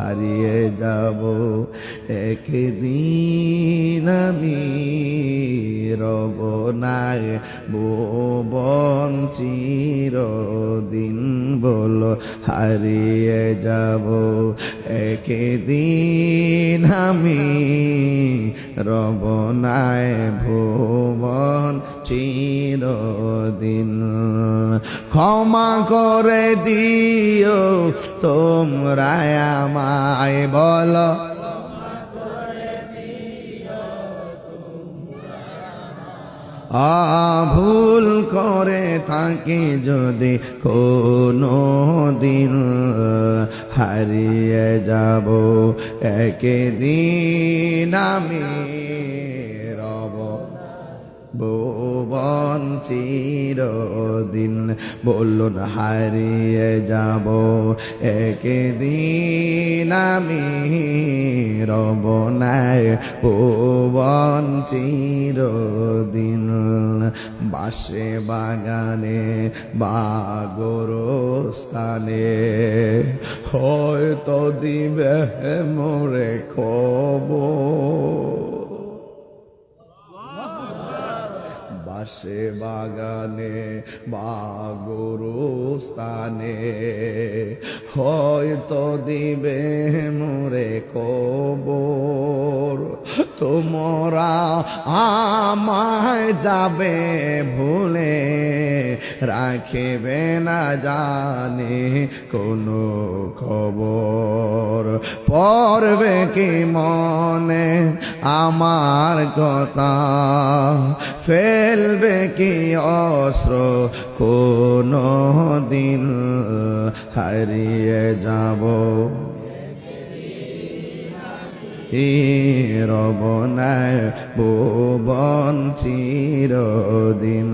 হারিয়ে যাব একদিন আমি রব নাই ভুবন চিরদিন বলো হারিয়ে যাব একদিন আমি রব নাই ভুবন চিরদিন ক্ষমা করে দিও তোমরা আমায় বলো ভুল করে থাকি যদি কোনো দিন হারিয়ে যাব একদিন আমি রব ভুবন চিরদিন বলুন হারিয়ে যাব একদিন আমি রব নাই ভুবন চিরদিন বাসে বাগানে বা গোরস্থানে হয়তো দিবে মোরে খবর বাসে বাগানে বা গোরস্থানে হয়তো দিবে মোরে কবর তোমরা আমায় যাবে ভুলে রাখিবে না জানে কোনো খবর পড়বে কি মনে আমার কথা ফেলবে কি অস্ত্র কোনো দিন হারিয়ে যাব রব নাই ভুবন চিরদিন